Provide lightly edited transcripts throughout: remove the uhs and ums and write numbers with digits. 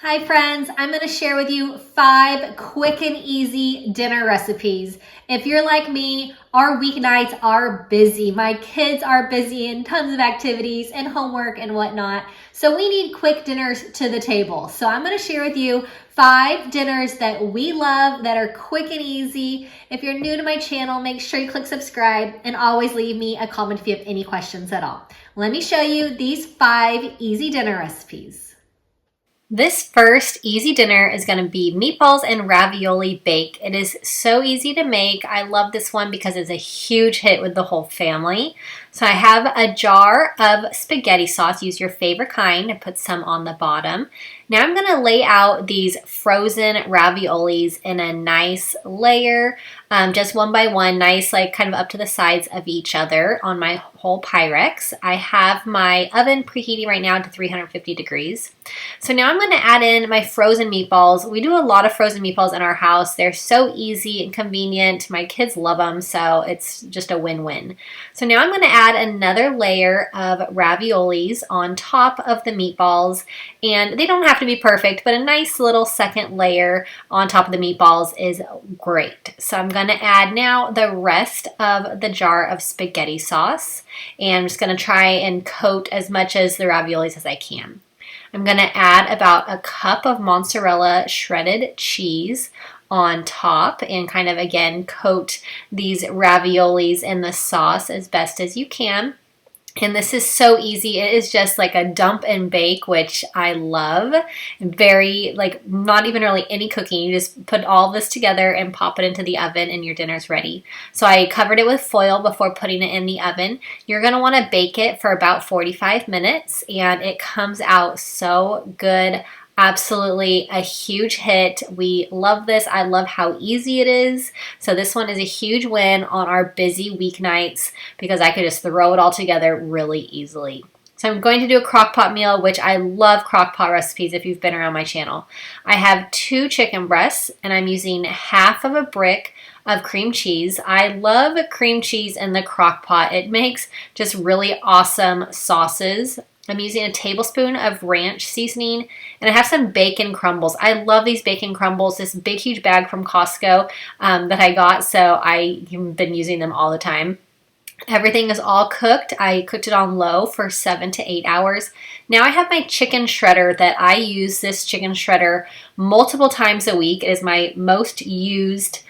Hi friends, I'm going to share with you 5 quick and easy dinner recipes. If you're like me, our weeknights are busy. My kids are busy in tons of activities and homework and whatnot. So we need quick dinners to the table. So I'm going to share with you 5 dinners that we love that are quick and easy. If you're new to my channel, make sure you click subscribe and always leave me a comment if you have any questions at all. Let me show you these 5 easy dinner recipes. This first easy dinner is going to be meatballs and ravioli bake. It is so easy to make. I love this one because it's a huge hit with the whole family. So I have a jar of spaghetti sauce. Use your favorite kind and put some on the bottom. Now I'm going to lay out these frozen raviolis in a nice layer, just one by one, nice, like kind of up to the sides of each other on my whole Pyrex. I have my oven preheating right now to 350 degrees. So now I'm going to add in my frozen meatballs. We do a lot of frozen meatballs in our house. They're so easy and convenient. My kids love them, so it's just a win-win. So now I'm going to add another layer of raviolis on top of the meatballs, and they don't have to be perfect, but a nice little second layer on top of the meatballs is great. So I'm going to add now the rest of the jar of spaghetti sauce, and I'm just going to try and coat as much as the raviolis as I can. I'm going to add about a cup of mozzarella shredded cheese on top and kind of again coat these raviolis in the sauce as best as you can. And this is so easy. It is just like a dump and bake, which I love. Very, like, not even really any cooking. You just put all this together and pop it into the oven and your dinner's ready. So I covered it with foil before putting it in the oven. You're going to want to bake it for about 45 minutes and it comes out so good. Absolutely a huge hit. We love this. I love how easy it is. So this one is a huge win on our busy weeknights because I could just throw it all together really easily. So I'm going to do a crockpot meal, which I love crockpot recipes if you've been around my channel. I have 2 chicken breasts and I'm using half of a brick of cream cheese. I love cream cheese in the crockpot. It makes just really awesome sauces. I'm using a tablespoon of ranch seasoning, and I have some bacon crumbles. I love these bacon crumbles, this big, huge bag from Costco that I got, so I've been using them all the time. Everything is all cooked. I cooked it on low for 7 to 8 hours. Now I have my chicken shredder that I use this chicken shredder multiple times a week. It is my most used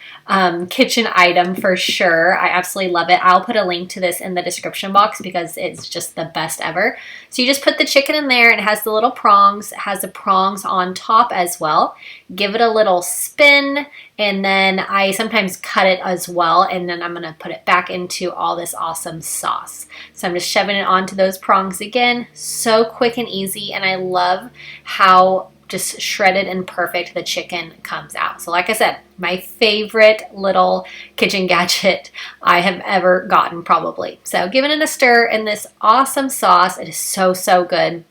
kitchen item for sure. I absolutely love it. I'll put a link to this in the description box because it's just the best ever. So you just put the chicken in there and it has the little prongs. It has the prongs on top as well. Give it a little spin and then I sometimes cut it as well and then I'm going to put it back into all this awesome sauce. So I'm just shoving it onto those prongs again. So quick and easy, and I love how just shredded and perfect the chicken comes out. So like I said, my favorite little kitchen gadget I have ever gotten probably. So giving it a stir in this awesome sauce. It is so, so good.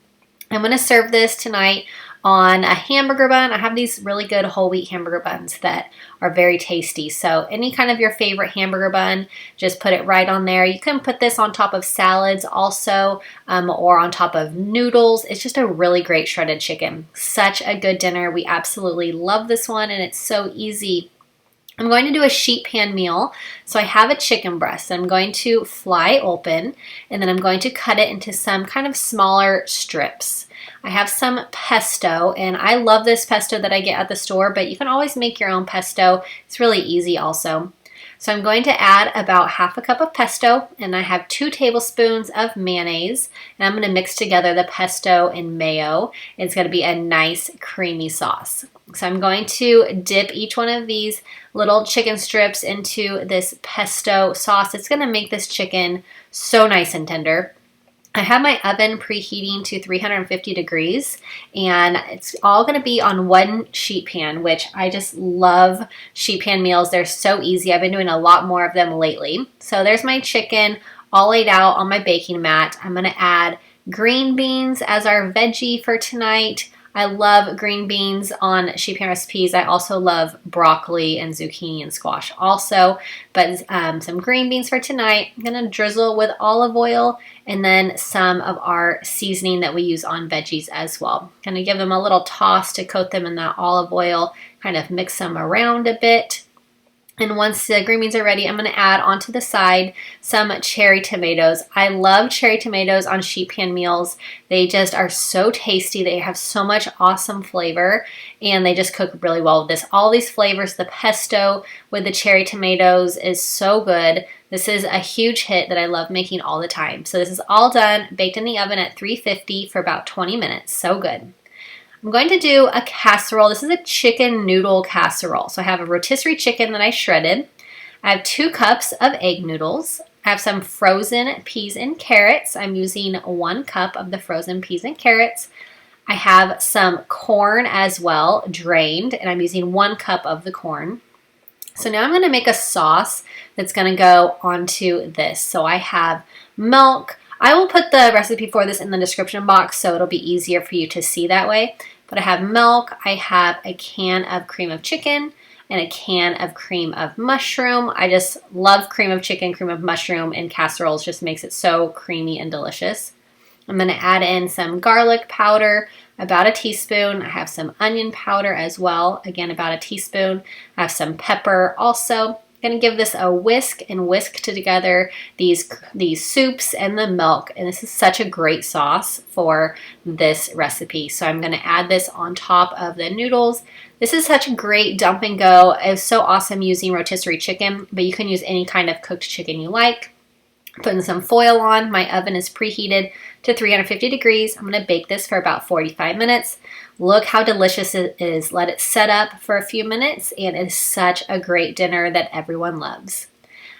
I'm going to serve this tonight on a hamburger bun. I have these really good whole wheat hamburger buns that are very tasty. So any kind of your favorite hamburger bun, just put it right on there. You can put this on top of salads also, or on top of noodles. It's just a really great shredded chicken. Such a good dinner. We absolutely love this one and it's so easy. I'm going to do a sheet pan meal. So I have a chicken breast. I'm going to fly open and then I'm going to cut it into some kind of smaller strips. I have some pesto, and I love this pesto that I get at the store, but you can always make your own pesto. It's really easy also. So I'm going to add about half a cup of pesto, and I have 2 tablespoons of mayonnaise, and I'm going to mix together the pesto and mayo. It's going to be a nice creamy sauce. So I'm going to dip each one of these little chicken strips into this pesto sauce. It's going to make this chicken so nice and tender. I have my oven preheating to 350 degrees and it's all going to be on one sheet pan, which I just love sheet pan meals. They're so easy. I've been doing a lot more of them lately. So there's my chicken all laid out on my baking mat. I'm going to add green beans as our veggie for tonight. I love green beans on sheet pan recipes. I also love broccoli and zucchini and squash also, but some green beans for tonight. I'm gonna drizzle with olive oil and then some of our seasoning that we use on veggies as well. Gonna give them a little toss to coat them in that olive oil, kind of mix them around a bit. And once the green beans are ready, I'm going to add onto the side some cherry tomatoes. I love cherry tomatoes on sheet pan meals. They just are so tasty. They have so much awesome flavor, and they just cook really well with this. All these flavors, the pesto with the cherry tomatoes is so good. This is a huge hit that I love making all the time. So this is all done, baked in the oven at 350 for about 20 minutes. So good. I'm going to do a casserole. This is a chicken noodle casserole. So I have a rotisserie chicken that I shredded. I have 2 cups of egg noodles. I have some frozen peas and carrots. I'm using 1 cup of the frozen peas and carrots. I have some corn as well, drained, and I'm using 1 cup of the corn. So now I'm going to make a sauce that's going to go onto this. So I have milk. I will put the recipe for this in the description box so it'll be easier for you to see that way. But I have milk, I have a can of cream of chicken, and a can of cream of mushroom. I just love cream of chicken, cream of mushroom in casseroles. Just makes it so creamy and delicious. I'm going to add in some garlic powder, about a teaspoon. I have some onion powder as well, again about a teaspoon. I have some pepper also. I'm going to give this a whisk and whisk together these soups and the milk. And this is such a great sauce for this recipe. So I'm going to add this on top of the noodles. This is such a great dump and go. It's so awesome using rotisserie chicken, but you can use any kind of cooked chicken you like. Putting some foil on. My oven is preheated to 350 degrees. I'm going to bake this for about 45 minutes. Look how delicious it is. Let it set up for a few minutes, and it is such a great dinner that everyone loves.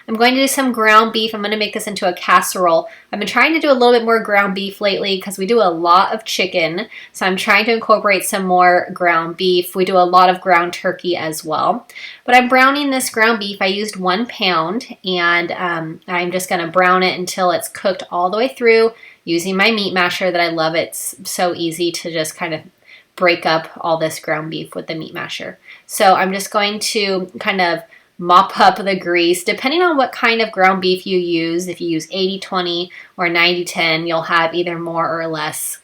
I'm going to do some ground beef. I'm going to make this into a casserole. I've been trying to do a little bit more ground beef lately because we do a lot of chicken. So I'm trying to incorporate some more ground beef. We do a lot of ground turkey as well. But I'm browning this ground beef. I used 1 pound, and I'm just going to brown it until it's cooked all the way through using my meat masher that I love. It's so easy to just kind of break up all this ground beef with the meat masher. So I'm just going to kind of mop up the grease. Depending on what kind of ground beef you use, if you use 80-20 or 90-10, you'll have either more or less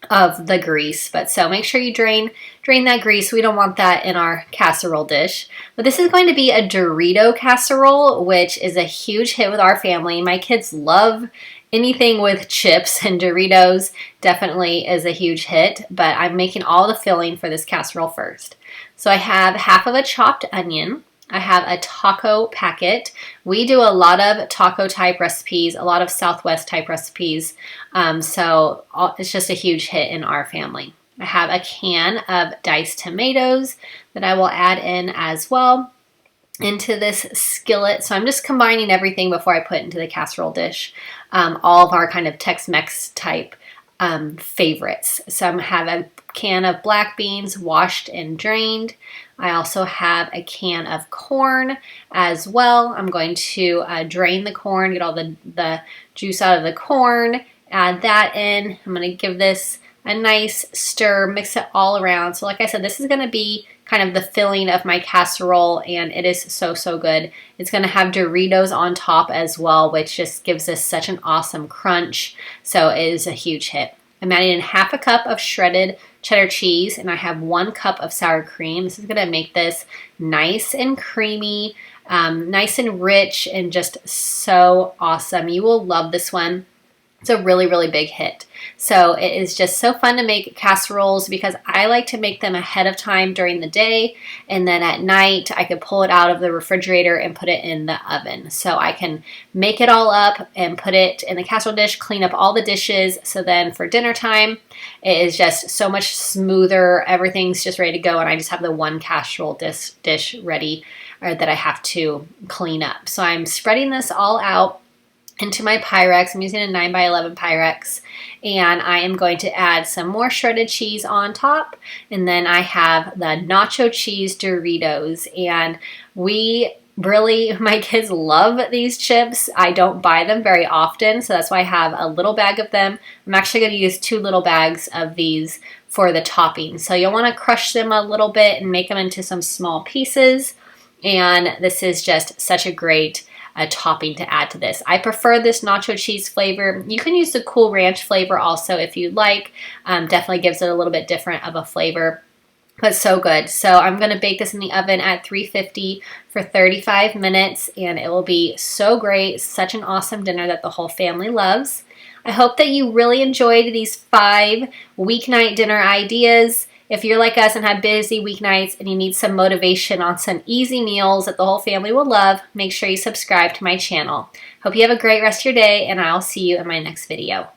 of the grease. But so make sure you drain that grease. We don't want that in our casserole dish. But this is going to be a Dorito casserole, which is a huge hit with our family. My kids love anything with chips, and Doritos definitely is a huge hit, but I'm making all the filling for this casserole first. So I have half of a chopped onion. I have a taco packet. We do a lot of taco type recipes, a lot of Southwest type recipes, so it's just a huge hit in our family. I have a can of diced tomatoes that I will add in as well into this skillet. So I'm just combining everything before I put into the casserole dish. All of our kind of Tex-Mex type favorites. So I have a can of black beans washed and drained. I also have a can of corn as well. I'm going to drain the corn, get all the juice out of the corn, add that in. I'm going to give this a nice stir, mix it all around. So like I said, this is going to be kind of the filling of my casserole, and it is so, so good. It's going to have Doritos on top as well, which just gives us such an awesome crunch. So it is a huge hit. I'm adding in half a cup of shredded cheddar cheese, and I have 1 cup of sour cream. This is going to make this nice and creamy, nice and rich, and just so awesome. You will love this one. It's a really, really big hit. So it is just so fun to make casseroles because I like to make them ahead of time during the day, and then at night I could pull it out of the refrigerator and put it in the oven. So I can make it all up and put it in the casserole dish, clean up all the dishes. So then for dinner time, it is just so much smoother. Everything's just ready to go, and I just have the 1 casserole dish ready that I have to clean up. So I'm spreading this all out into my Pyrex. I'm using a 9x11 Pyrex, and I am going to add some more shredded cheese on top, and then I have the nacho cheese Doritos, and we Really, my kids love these chips. I don't buy them very often, so that's why I have a little bag of them. I'm actually going to use 2 little bags of these for the topping. So you'll want to crush them a little bit and make them into some small pieces. And this is just such a great topping to add to this. I prefer this nacho cheese flavor. You can use the Cool Ranch flavor also if you like. Definitely gives it a little bit different of a flavor. But so good. So I'm going to bake this in the oven at 350 for 35 minutes, and it will be so great. Such an awesome dinner that the whole family loves. I hope that you really enjoyed these 5 weeknight dinner ideas. If you're like us and have busy weeknights and you need some motivation on some easy meals that the whole family will love, make sure you subscribe to my channel. Hope you have a great rest of your day, and I'll see you in my next video.